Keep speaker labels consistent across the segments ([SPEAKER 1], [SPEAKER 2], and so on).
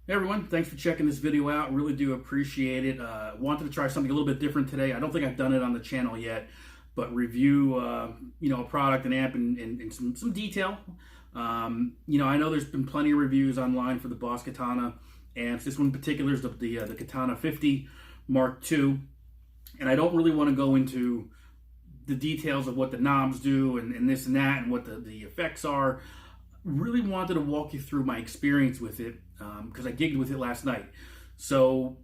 [SPEAKER 1] Hey everyone, thanks for checking this video out. Really do appreciate it. Wanted to try something a little bit different today. I don't think I've done it on the channel yet, but review a product, an amp in some detail. I know there's been plenty of reviews online for the Boss Katana amps. This one in particular is the Katana 50 Mark II, and I don't really want to go into the details of what the knobs do and this and that and what the effects are. Really wanted to walk you through my experience with it because I gigged with it last night. So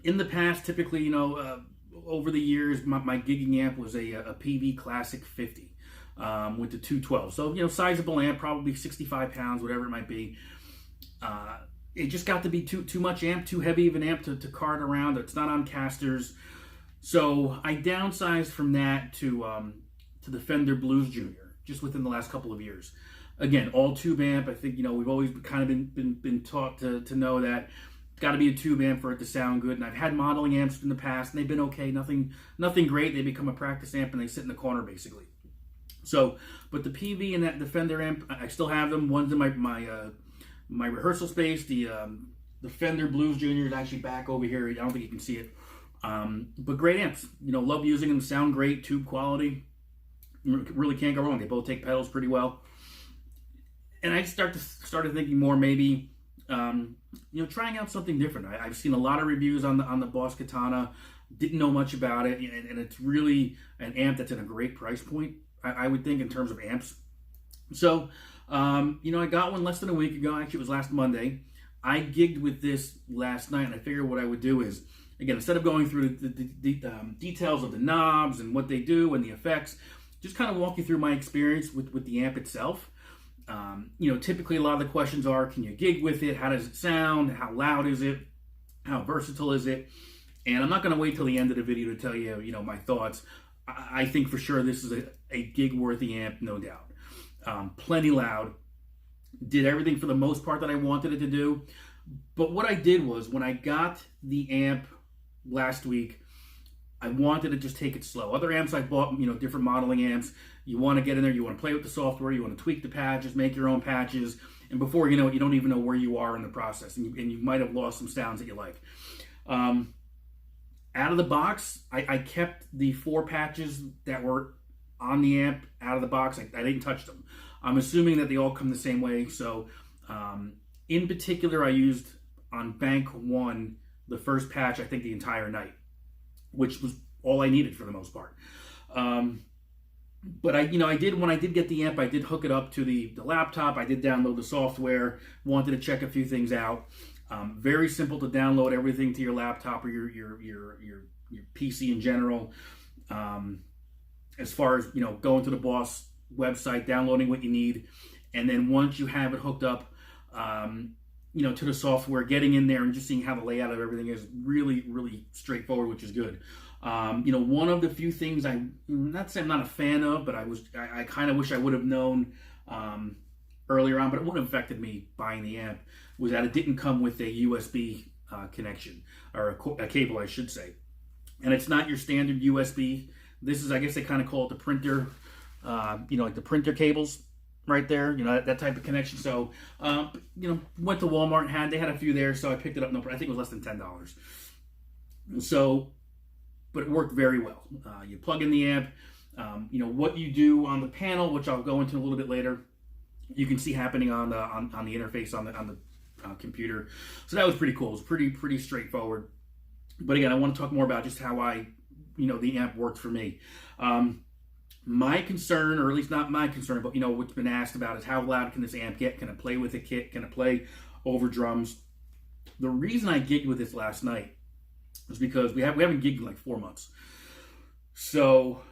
[SPEAKER 1] in the past, typically, over the years, my gigging amp was a PV Classic 50 with the 212. So, sizable amp, probably 65 pounds, whatever it might be. It just got to be too much amp, too heavy of an amp to cart around. It's not on casters. So I downsized from that to the Fender Blues Junior just within the last couple of years. Again, all tube amp. I think we've always kind of been taught to know that it's got to be a tube amp for it to sound good. And I've had modeling amps in the past, and they've been okay. Nothing great. They become a practice amp, and they sit in the corner basically. So, but the PV and the Fender amp, I still have them. One's in my rehearsal space. The Fender Blues Junior is actually back over here. I don't think you can see it. But great amps. Love using them. Sound great. Tube quality. Really can't go wrong. They both take pedals pretty well. And I started thinking more maybe, trying out something different. I've seen a lot of reviews on the Boss Katana. Didn't know much about it, and it's really an amp that's at a great price point, I would think, in terms of amps. So, I got one less than a week ago. Actually, it was last Monday. I gigged with this last night, and I figured what I would do is, again, instead of going through the details of the knobs and what they do and the effects, just kind of walk you through my experience with the amp itself. Typically a lot of the questions are, can you gig with it? How does it sound? How loud is it? How versatile is it? And I'm not going to wait till the end of the video to tell you, my thoughts. I think for sure this is a gig-worthy amp, no doubt. Plenty loud. Did everything for the most part that I wanted it to do. But what I did was, when I got the amp last week, I wanted to just take it slow. Other amps I bought, different modeling amps, you want to get in there, you want to play with the software, you want to tweak the patches, make your own patches, and before you know it, you don't even know where you are in the process, and you might have lost some sounds that you like. Out of the box, I kept the 4 patches that were on the amp out of the box. I didn't touch them. I'm assuming that they all come the same way, so in particular, I used on bank 1 the first patch, I think, the entire night, which was all I needed for the most part. But when I did get the amp, I did hook it up to the laptop. I did download the software, wanted to check a few things out. Very simple to download everything to your laptop or your PC in general. As far as, going to the Boss website, downloading what you need. And then once you have it hooked up, to the software, getting in there and just seeing how the layout of everything is really, really straightforward, which is good. One of the few things not saying I'm not a fan of, but I kind of wish I would have known earlier on, but it wouldn't have affected me buying the amp, was that it didn't come with a USB connection, or a cable, I should say. And it's not your standard USB. This is, I guess they kind of call it the printer, like the printer cables. Right there, that type of connection. So, went to Walmart, they had a few there, so I picked it up. No, I think it was less than $10. So, but it worked very well. You plug in the amp. What you do on the panel, which I'll go into a little bit later, you can see happening on the interface on the computer. So that was pretty cool. It was pretty straightforward. But again, I want to talk more about just how the amp worked for me. My concern, or at least not my concern, but what's been asked about is how loud can this amp get? Can it play with a kit? Can it play over drums? The reason I gigged with this last night was because we haven't gigged in like 4 months. So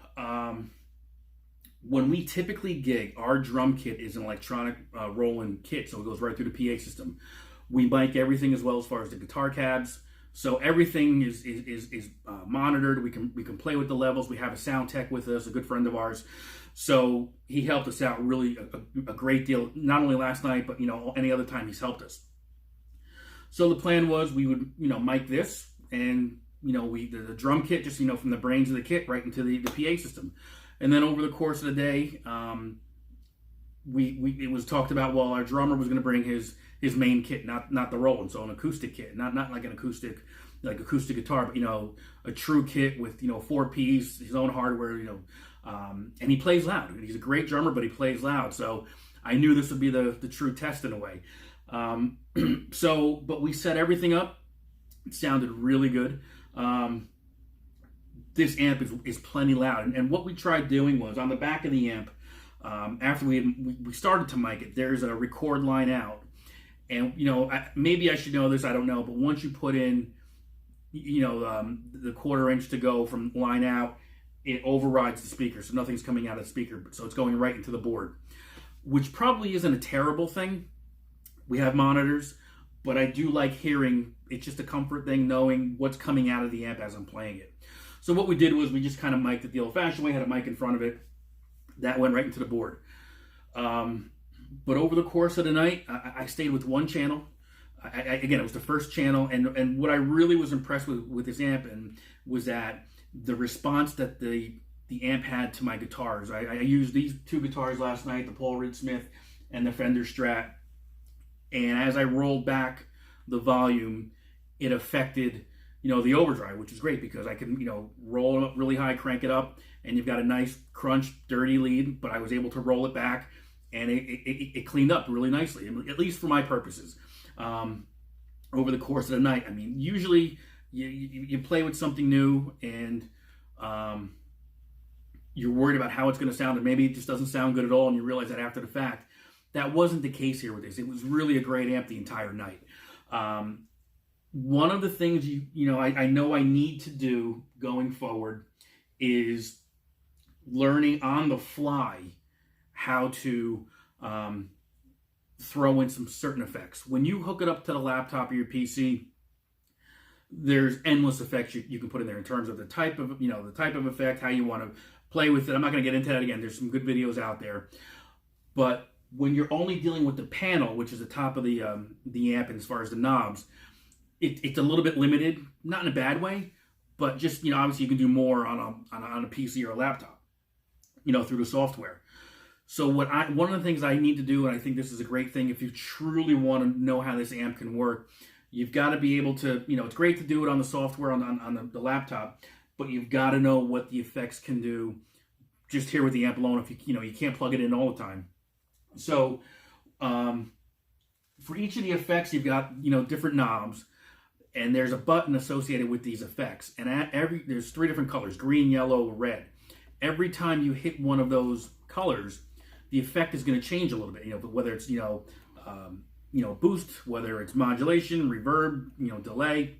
[SPEAKER 1] when we typically gig, our drum kit is an electronic Roland kit, so it goes right through the PA system. We mic everything as well as far as the guitar cabs. So everything is monitored. We can play with the levels. We have a sound tech with us, a good friend of ours. So he helped us out really a great deal, not only last night, but any other time he's helped us. So the plan was we would mic this, and the drum kit just from the brains of the kit right into the PA system, and then over the course of the day, it was talked about, well, our drummer was going to bring his main kit, not the Roland, so an acoustic kit, not like an acoustic guitar, but a true kit with 4 Ps, his own hardware, and he plays loud. He's a great drummer, but he plays loud. So I knew this would be the true test in a way. But we set everything up. It sounded really good. This amp is plenty loud, and what we tried doing was on the back of the amp. After we started to mic it, there's a record line out, and maybe I should know this, I don't know, but once you put in the 1/4 inch to go from line out, it overrides the speaker, so nothing's coming out of the speaker, so it's going right into the board, which probably isn't a terrible thing. We have monitors, but I do like hearing. It's just a comfort thing knowing what's coming out of the amp as I'm playing it. So what we did was we just kind of mic'd it the old-fashioned way, had a mic in front of it. That went right into the board. But over the course of the night, I stayed with one channel. Again, it was the first channel, and what I really was impressed with this amp was that the response that the amp had to my guitars. I used these 2 guitars last night, the Paul Reed Smith and the Fender Strat, and as I rolled back the volume, it affected the overdrive, which is great because I can roll it up really high, crank it up, and you've got a nice crunch, dirty lead, but I was able to roll it back, and it cleaned up really nicely, at least for my purposes. Over the course of the night, I mean, usually you play with something new, and you're worried about how it's going to sound, and maybe it just doesn't sound good at all, and you realize that after the fact. That wasn't the case here with this. It was really a great amp the entire night. One of the things I know I need to do going forward is learning on the fly how to throw in some certain effects. When you hook it up to the laptop or your PC, there's endless effects you can put in there in terms of the type of effect, how you want to play with it. I'm not going to get into that again. There's some good videos out there, but when you're only dealing with the panel, which is the top of the amp, and as far as the knobs, it's a little bit limited, not in a bad way, but just obviously you can do more on a PC or a laptop, through the software. So one of the things I need to do, and I think this is a great thing if you truly want to know how this amp can work, you've got to be able to, it's great to do it on the software on the laptop, but you've got to know what the effects can do just here with the amp alone. If you can't plug it in all the time. So for each of the effects, you've got different knobs, and there's a button associated with these effects, and there's 3 different colors: green, yellow, red. Every time you hit one of those colors, the effect is going to change a little bit. Whether it's boost, whether it's modulation, reverb, delay.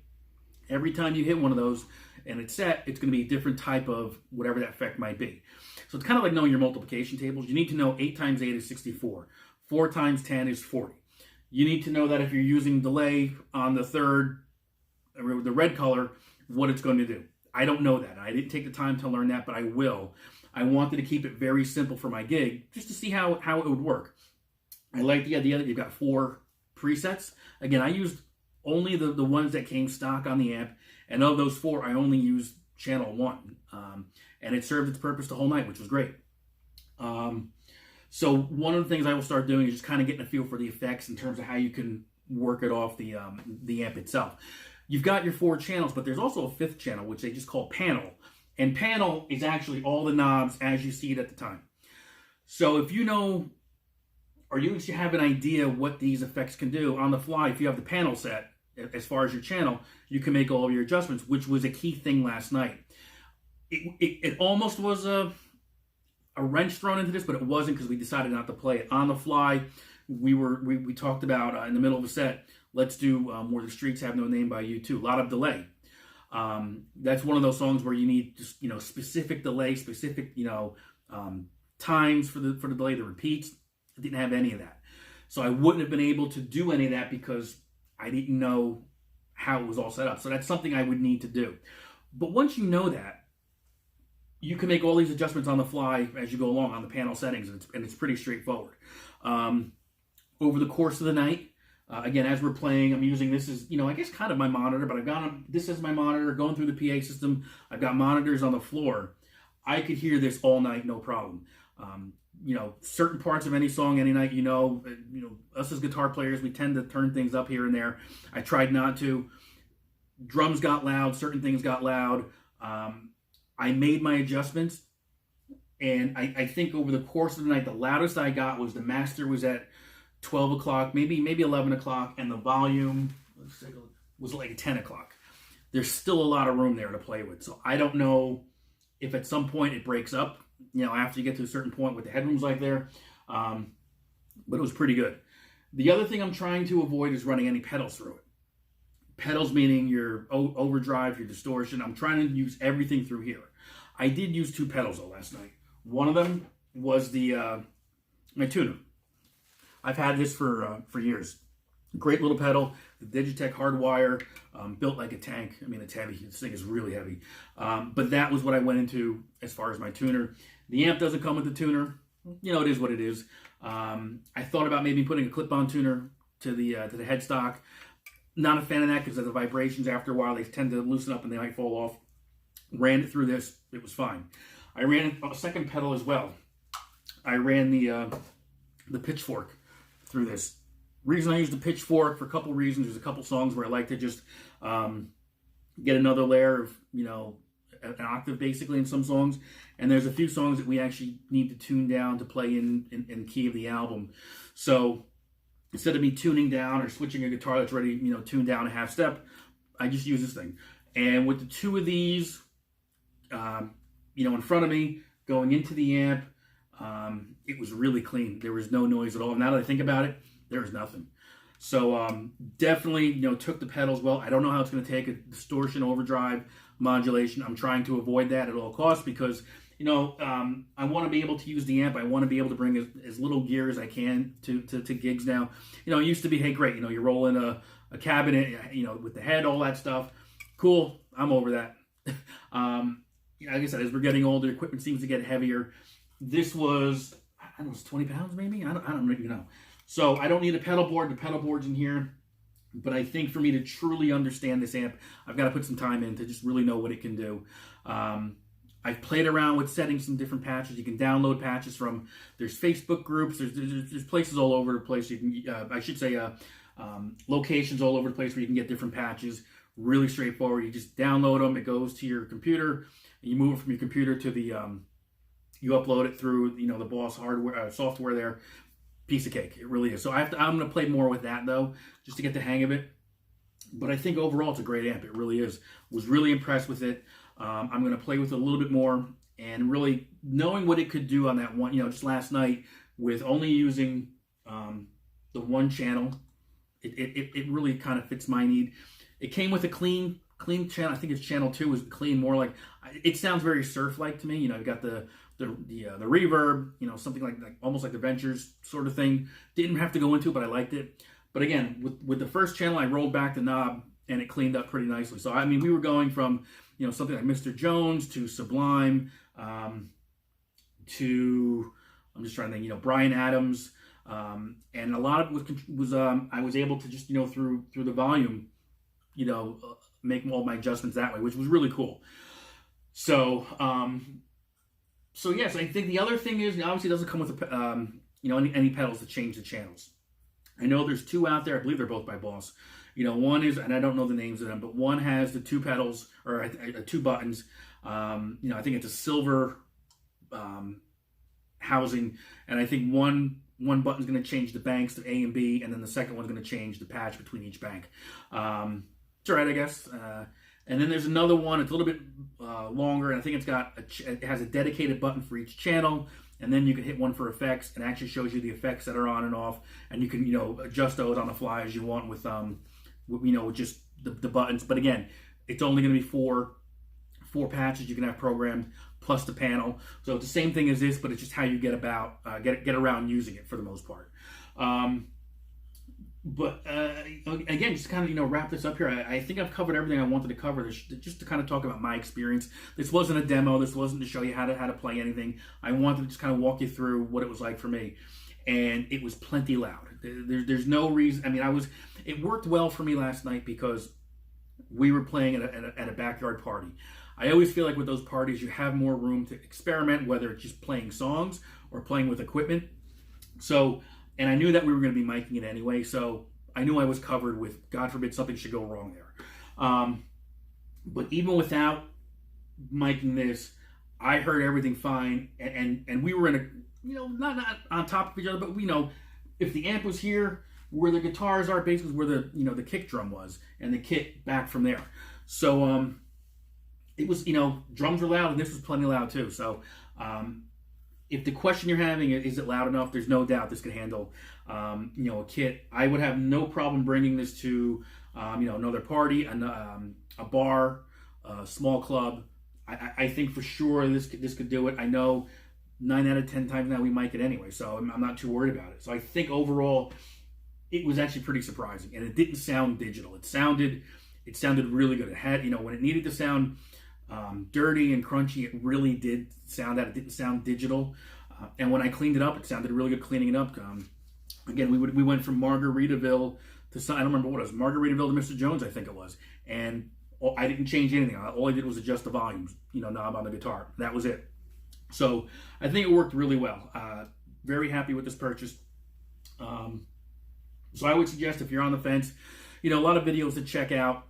[SPEAKER 1] Every time you hit one of those and it's set, it's going to be a different type of whatever that effect might be. So it's kind of like knowing your multiplication tables. You need to know 8 times 8 is 64. 4 times 10 is 40. You need to know that if you're using delay on the third, the red color, what it's going to do. I don't know that. I didn't take the time to learn that, but I will. I wanted to keep it very simple for my gig, just to see how it would work. I like the idea that you've got 4 presets. Again, I used only the ones that came stock on the amp, and of those 4, I only used channel 1. And it served its purpose the whole night, which was great. So one of the things I will start doing is just kind of getting a feel for the effects in terms of how you can work it off the amp itself. You've got your 4 channels, but there's also a 5th channel, which they just call panel. And panel is actually all the knobs as you see it at the time. So if you know, or you have an idea what these effects can do on the fly, if you have the panel set, as far as your channel, you can make all of your adjustments, which was a key thing last night. It almost was a wrench thrown into this, but it wasn't, because we decided not to play it on the fly. We talked about in the middle of a set, let's do Where the Streets Have No Name by U2. A lot of delay. That's one of those songs where you need just specific delay, specific times for the delay, the repeats. I didn't have any of that, so I wouldn't have been able to do any of that because I didn't know how it was all set up. So that's something I would need to do. But once you know that, you can make all these adjustments on the fly as you go along on the panel settings, and it's pretty straightforward. Over the course of the night, again, as we're playing, I'm using this as, I guess kind of my monitor, but I've got this as my monitor going through the PA system. I've got monitors on the floor. I could hear this all night, no problem. certain parts of any song, any night, us as guitar players, we tend to turn things up here and there. I tried not to. Drums got loud, certain things got loud. I made my adjustments, and I think over the course of the night, the loudest I got was the master was at 12 o'clock, maybe 11 o'clock, and the volume was like 10 o'clock. There's still a lot of room there to play with. So I don't know if at some point it breaks up, after you get to a certain point with the headrooms like there. But it was pretty good. The other thing I'm trying to avoid is running any pedals through it. Pedals meaning your overdrive, your distortion. I'm trying to use everything through here. I did use 2 pedals though last night. One of them was my tuner. I've had this for years. Great little pedal, the Digitech Hardwire, built like a tank. I mean, it's heavy. This thing is really heavy. But that was what I went into as far as my tuner. The amp doesn't come with the tuner. It is what it is. I thought about maybe putting a clip-on tuner to the headstock. Not a fan of that because of the vibrations. After a while, they tend to loosen up and they might fall off. Ran it through this. It was fine. I ran a second pedal as well. I ran the pitchfork through this. Reason I use the pitchfork for a couple reasons. There's a couple songs where I like to just get another layer of, an octave basically in some songs. And there's a few songs that we actually need to tune down to play in key of the album. So instead of me tuning down or switching a guitar that's already, tuned down a half step, I just use this thing. And with the 2 of these, in front of me, going into the amp, it was really clean. There was no noise at all. Now that I think about it, there was nothing. So definitely, took the pedals well. I don't know how it's going to take a distortion, overdrive, modulation. I'm trying to avoid that at all costs because, I want to be able to use the amp. I want to be able to bring as little gear as I can to gigs now. It used to be, hey, great, you roll in a cabinet, with the head, all that stuff. Cool, I'm over that. Like I said, as we're getting older, equipment seems to get heavier. This was, I don't know, it's 20 pounds maybe? I don't even know. So I don't need a pedal board. The pedal board's in here. But I think for me to truly understand this amp, I've got to put some time in to just really know what it can do. I've played around with setting some different patches. You can download patches from, there's Facebook groups, there's places all over the place. You can, I should say, locations all over the place where you can get different patches. Really straightforward. You just download them. It goes to your computer. You move it from your computer to the, you upload it through, the Boss hardware software there. Piece of cake. It really is. So I'm going to play more with that though, just to get the hang of it. But I think overall it's a great amp. It really is. Was really impressed with it. I'm going to play with it a little bit more and really knowing what it could do on that one, just last night with only using the one channel. It really kind of fits my need. It came with a clean channel. I think it's channel 2 was clean, more like, it sounds very surf-like to me. You've got the reverb, something like almost like the Ventures sort of thing. Didn't have to go into it, but I liked it. But again, with the first channel, I rolled back the knob and it cleaned up pretty nicely. So I mean, we were going from something like Mr. Jones to Sublime to, I'm just trying to think, Bryan Adams, and a lot of it was I was able to just through the volume, make all my adjustments that way, which was really cool. So. So yes, I think the other thing is, obviously it doesn't come with any pedals to change the channels. I know there's 2 out there. I believe they're both by Boss. One is, and I don't know the names of them, but one has the 2 pedals or 2 buttons. I think it's a silver housing, and I think one button's going to change the banks to A and B, and then the second one's going to change the patch between each bank. It's all right, I guess. And then there's another one. It's a little bit longer, and I think it has a dedicated button for each channel. And then you can hit one for effects, and it actually shows you the effects that are on and off, and you can adjust those on the fly as you want with with just the buttons. But again, it's only going to be four patches you can have programmed plus the panel. So it's the same thing as this, but it's just how you get around using it for the most part. But again, just kind of wrap this up here. I think I've covered everything I wanted to cover. Just to kind of talk about my experience. This wasn't a demo. This wasn't to show you how to play anything. I wanted to just kind of walk you through what it was like for me, and it was plenty loud. There's no reason. I mean, it worked well for me last night because we were playing at a backyard party. I always feel like with those parties, you have more room to experiment, whether it's just playing songs or playing with equipment. So, and I knew that we were going to be miking it anyway, so I knew I was covered with, God forbid, something should go wrong there. But even without miking this, I heard everything fine, and we were in a, not on top of each other, but if the amp was here, where the guitars are, basically where the kick drum was, and the kit back from there. So it was, drums were loud, and this was plenty loud too. So if the question you're having is it loud enough, there's no doubt this could handle a kit. I would have no problem bringing this to another party, a bar, a small club. I think for sure this could do it. I know 9 out of 10 times now we mic it anyway, so I'm not too worried about it. So I think overall it was actually pretty surprising, and it didn't sound digital. It sounded really good. It had, when it needed to sound dirty and crunchy, it really did sound that. It didn't sound digital. And when I cleaned it up, it sounded really good cleaning it up. Again, we went from Margaritaville to, I don't remember what it was, Margaritaville to Mr. Jones, I think it was. And I didn't change anything. All I did was adjust the volume, knob on the guitar. That was it. So I think it worked really well. Very happy with this purchase. So I would suggest, if you're on the fence, a lot of videos to check out.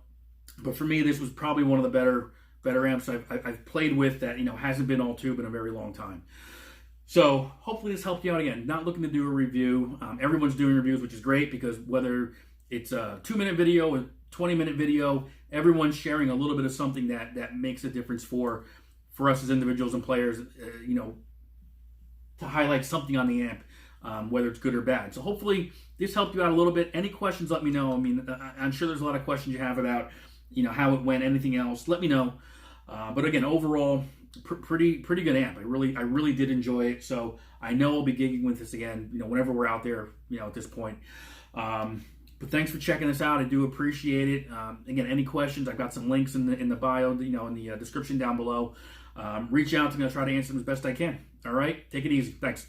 [SPEAKER 1] But for me, this was probably one of the better amps I've played with that hasn't been all tube in a very long time. So hopefully this helped you out. Again, not looking to do a review. Everyone's doing reviews, which is great, because whether it's a 2-minute video, a 20-minute video, everyone's sharing a little bit of something that makes a difference for us as individuals and players, to highlight something on the amp, whether it's good or bad. So hopefully this helped you out a little bit. Any questions, let me know. I mean, I'm sure there's a lot of questions you have about, how it went, anything else, let me know. But again, overall, pretty good amp. I really did enjoy it. So I know I'll be gigging with this again, whenever we're out there, at this point. But thanks for checking this out. I do appreciate it. Again, any questions, I've got some links in the bio, in the description down below. Reach out to me. I'll try to answer them as best I can. All right? Take it easy. Thanks.